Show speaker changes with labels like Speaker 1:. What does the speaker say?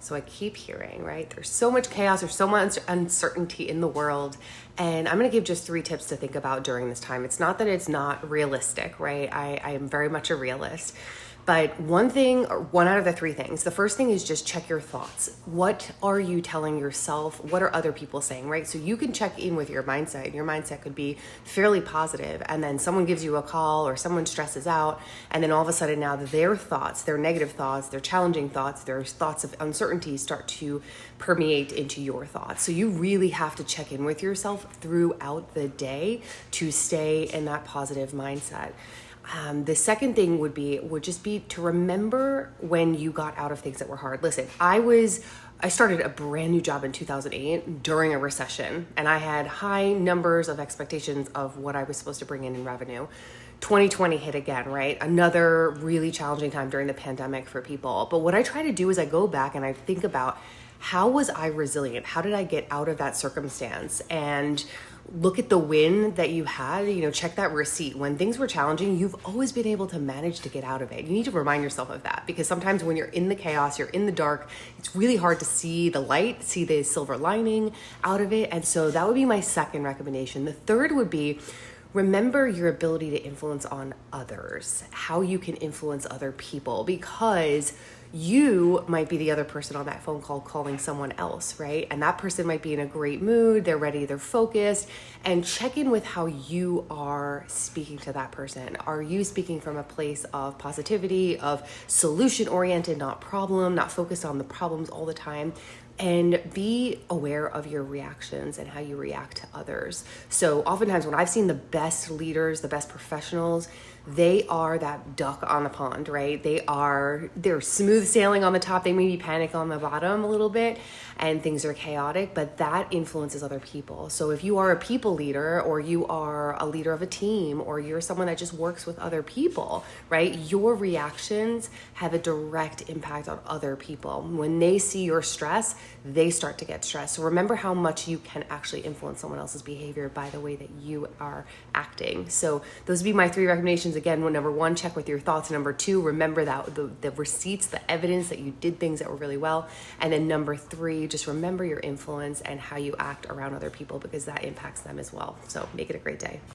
Speaker 1: So I keep hearing, right? There's so much chaos, there's so much uncertainty in the world. And I'm gonna give just 3 tips to think about during this time. It's not that it's not realistic, right? I am very much a realist. But one out of the 3 things, the first thing is just check your thoughts. What are you telling yourself? What are other people saying, right? So you can check in with your mindset. Your mindset could be fairly positive, and then someone gives you a call or someone stresses out, and then all of a sudden now their thoughts, their negative thoughts, their challenging thoughts, their thoughts of uncertainty start to permeate into your thoughts. So you really have to check in with yourself throughout the day to stay in that positive mindset. The second thing would just be to remember when you got out of things that were hard. Listen, I started a brand new job in 2008 during a recession, and I had high numbers of expectations of what I was supposed to bring in revenue. 2020 hit again, right? Another really challenging time during the pandemic for people. But what I try to do is I go back and I think about, how was I resilient? How did I get out of that circumstance? And look at the win that you had, check that receipt. When things were challenging, you've always been able to manage to get out of it. You need to remind yourself of that, because sometimes when you're in the chaos, you're in the dark, it's really hard to see the light, see the silver lining out of it. And so that would be my second recommendation. The third would be, remember your ability to influence on others, how you can influence other people, because you might be the other person on that phone call calling someone else, right? And that person might be in a great mood, they're ready, they're focused, and check in with how you are speaking to that person. Are you speaking from a place of positivity, of solution oriented, not problem, not focused on the problems all the time? And be aware of your reactions and how you react to others. So oftentimes when I've seen the best leaders, the best professionals, they are that duck on the pond, right? They're smooth sailing on the top. They maybe panic on the bottom a little bit and things are chaotic, but that influences other people. So if you are a people leader, or you are a leader of a team, or you're someone that just works with other people, right? Your reactions have a direct impact on other people. When they see your stress, they start to get stressed. So remember how much you can actually influence someone else's behavior by the way that you are acting. So those would be my 3 recommendations. Again, number 1, check with your thoughts. Number 2, remember that the receipts, the evidence that you did things that were really well. And then number 3, just remember your influence and how you act around other people, because that impacts them as well. So make it a great day.